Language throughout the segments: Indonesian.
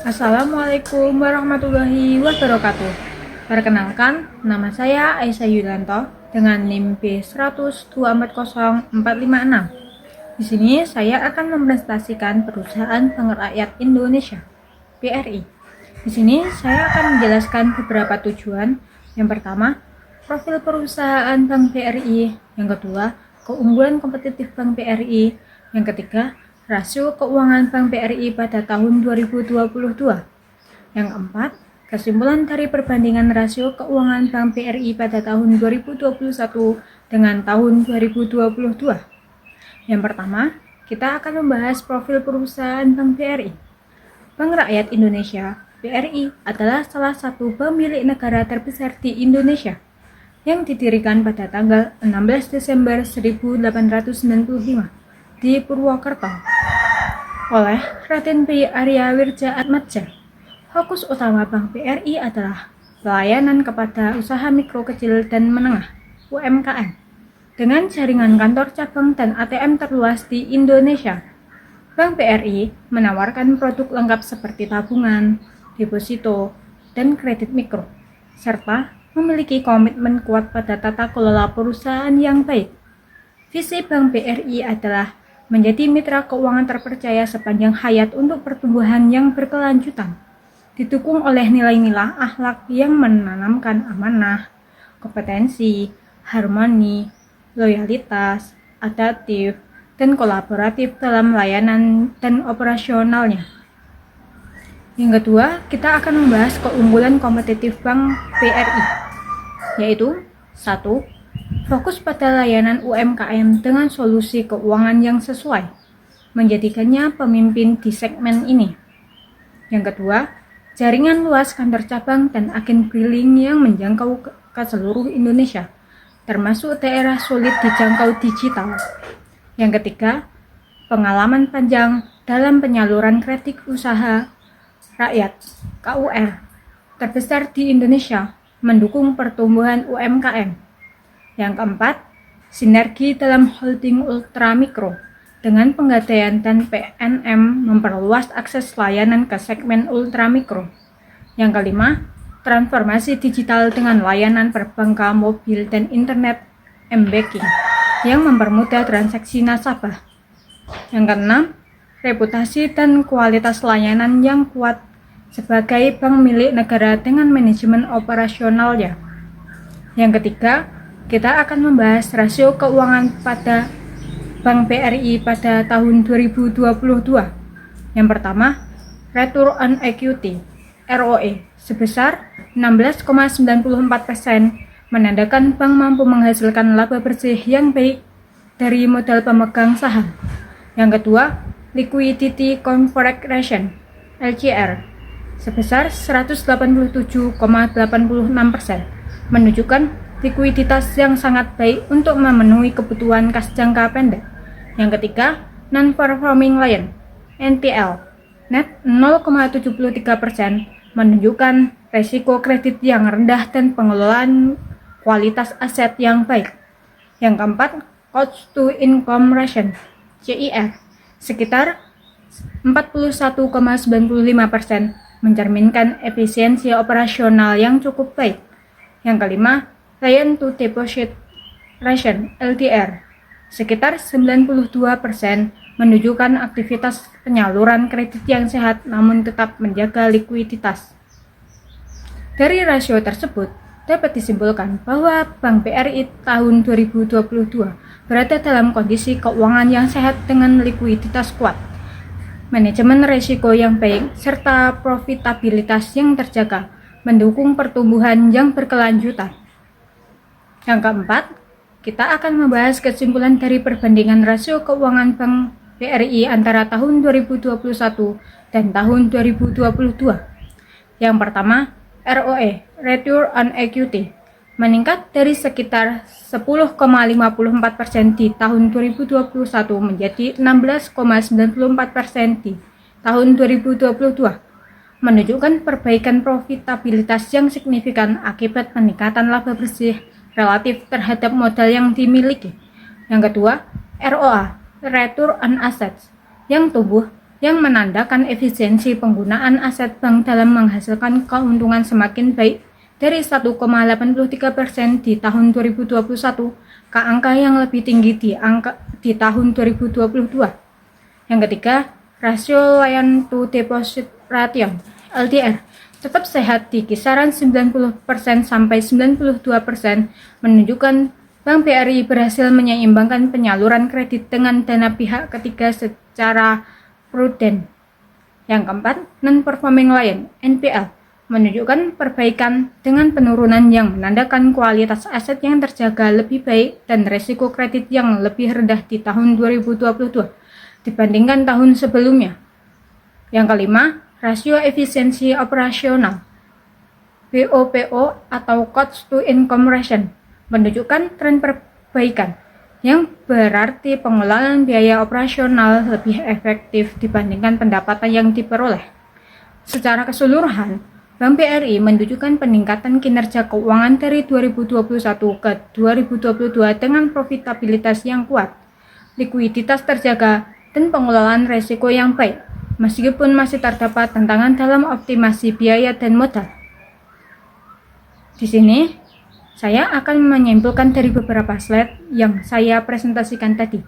Assalamualaikum warahmatullahi wabarakatuh. Perkenalkan, nama saya Aisyah Yulianto dengan NIM B1024046. Di sini saya akan mempresentasikan Perusahaan Bank Rakyat Indonesia (BRI). Di sini saya akan menjelaskan beberapa tujuan. Yang pertama, profil perusahaan Bank BRI. Yang kedua, keunggulan kompetitif Bank BRI. Yang ketiga, rasio keuangan Bank BRI pada tahun 2022. Yang keempat, kesimpulan dari perbandingan rasio keuangan Bank BRI pada tahun 2021 dengan tahun 2022. Yang pertama, kita akan membahas profil perusahaan Bank BRI. Bank Rakyat Indonesia (BRI) adalah salah satu bank milik negara terbesar di Indonesia yang didirikan pada tanggal 16 Desember 1895 di Purwokerto oleh Raden B. Arya Wirja Atmadja. Fokus utama Bank BRI adalah pelayanan kepada usaha mikro, kecil, dan menengah (UMKM) dengan jaringan kantor cabang dan ATM terluas di Indonesia. Bank BRI menawarkan produk lengkap seperti tabungan, deposito, dan kredit mikro, serta memiliki komitmen kuat pada tata kelola perusahaan yang baik. Visi Bank BRI adalah menjadi mitra keuangan terpercaya sepanjang hayat untuk pertumbuhan yang berkelanjutan, didukung oleh nilai-nilai akhlak yang menanamkan amanah, kompetensi, harmoni, loyalitas, adaptif, dan kolaboratif dalam layanan dan operasionalnya. Yang kedua, kita akan membahas keunggulan kompetitif Bank BRI, yaitu 1. Fokus pada layanan UMKM dengan solusi keuangan yang sesuai, menjadikannya pemimpin di segmen ini. Yang kedua, jaringan luas kantor cabang dan agen briling yang menjangkau ke seluruh Indonesia, termasuk daerah sulit dijangkau digital. Yang ketiga, pengalaman panjang dalam penyaluran kredit usaha rakyat (KUR) terbesar di Indonesia, mendukung pertumbuhan UMKM. Yang keempat, sinergi dalam holding ultramikro dengan Pegadaian dan PNM memperluas akses layanan ke segmen ultramikro. Yang kelima, transformasi digital dengan layanan perbankan, mobil, dan internet m-banking yang mempermudah transaksi nasabah. Yang keenam, reputasi dan kualitas layanan yang kuat sebagai bank milik negara dengan manajemen operasionalnya. Yang ketiga, kita akan membahas rasio keuangan pada Bank BRI pada tahun 2022. Yang pertama, Return on Equity (ROE) sebesar 16,94%, menandakan bank mampu menghasilkan laba bersih yang baik dari modal pemegang saham. Yang kedua, Liquidity Coverage Ratio (LCR) sebesar 187,86%, menunjukkan likuiditas yang sangat baik untuk memenuhi kebutuhan kas jangka pendek. Yang ketiga, Non-Performing Loan (NPL) net 0,73%, menunjukkan resiko kredit yang rendah dan pengelolaan kualitas aset yang baik. Yang keempat, Cost to Income Ratio (CIR) sekitar 41,95%, mencerminkan efisiensi operasional yang cukup baik. Yang kelima, Loan to Deposit Ratio (LDR) sekitar 92%, menunjukkan aktivitas penyaluran kredit yang sehat namun tetap menjaga likuiditas. Dari rasio tersebut, dapat disimpulkan bahwa Bank BRI tahun 2022 berada dalam kondisi keuangan yang sehat dengan likuiditas kuat, manajemen risiko yang baik, serta profitabilitas yang terjaga, mendukung pertumbuhan yang berkelanjutan. Yang keempat, kita akan membahas kesimpulan dari perbandingan rasio keuangan Bank BRI antara tahun 2021 dan tahun 2022. Yang pertama, ROE (Return on Equity) meningkat dari sekitar 10,54% di tahun 2021 menjadi 16,94% di tahun 2022, menunjukkan perbaikan profitabilitas yang signifikan akibat peningkatan laba bersih relatif terhadap modal yang dimiliki. Yang kedua, ROA (Return on Assets) yang tumbuh yang menandakan efisiensi penggunaan aset bank dalam menghasilkan keuntungan semakin baik dari 1,83% di tahun 2021 ke angka yang lebih tinggi di tahun 2022. Yang ketiga, rasio Loan to Deposit Ratio (LDR) tetap sehat di kisaran 90% sampai 92%, menunjukkan Bank BRI berhasil menyeimbangkan penyaluran kredit dengan dana pihak ketiga secara prudent. Yang keempat, non-performing loan (NPL) menunjukkan perbaikan dengan penurunan yang menandakan kualitas aset yang terjaga lebih baik dan risiko kredit yang lebih rendah di tahun 2022 dibandingkan tahun sebelumnya. Yang kelima, rasio efisiensi operasional (BOPO) atau Cost to Income Ratio menunjukkan tren perbaikan, yang berarti pengelolaan biaya operasional lebih efektif dibandingkan pendapatan yang diperoleh. Secara keseluruhan, Bank BRI menunjukkan peningkatan kinerja keuangan dari 2021 ke 2022 dengan profitabilitas yang kuat, likuiditas terjaga, dan pengelolaan risiko yang baik, meskipun masih terdapat tantangan dalam optimasi biaya dan modal. Di sini, saya akan menyimpulkan dari beberapa slide yang saya presentasikan tadi,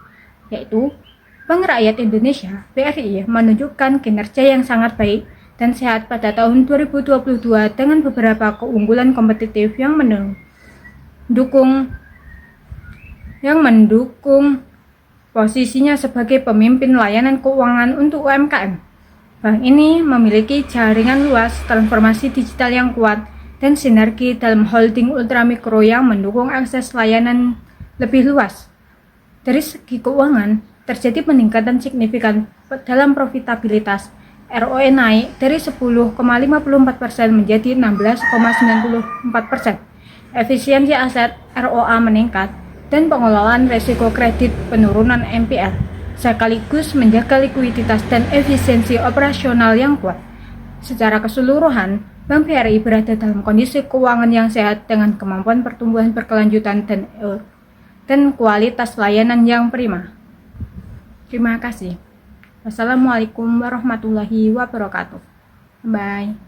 yaitu Bank Rakyat Indonesia (BRI) menunjukkan kinerja yang sangat baik dan sehat pada tahun 2022 dengan beberapa keunggulan kompetitif yang mendukung posisinya sebagai pemimpin layanan keuangan untuk UMKM. Bank ini memiliki jaringan luas, transformasi digital yang kuat, dan sinergi dalam holding ultramikro yang mendukung akses layanan lebih luas. Dari segi keuangan, terjadi peningkatan signifikan dalam profitabilitas. ROE naik dari 10,54% menjadi 16,94%. Efisiensi aset (ROA) meningkat, dan pengelolaan risiko kredit penurunan NPL, sekaligus menjaga likuiditas dan efisiensi operasional yang kuat. Secara keseluruhan, Bank BRI berada dalam kondisi keuangan yang sehat dengan kemampuan pertumbuhan berkelanjutan dan kualitas layanan yang prima. Terima kasih. Wassalamualaikum warahmatullahi wabarakatuh. Bye.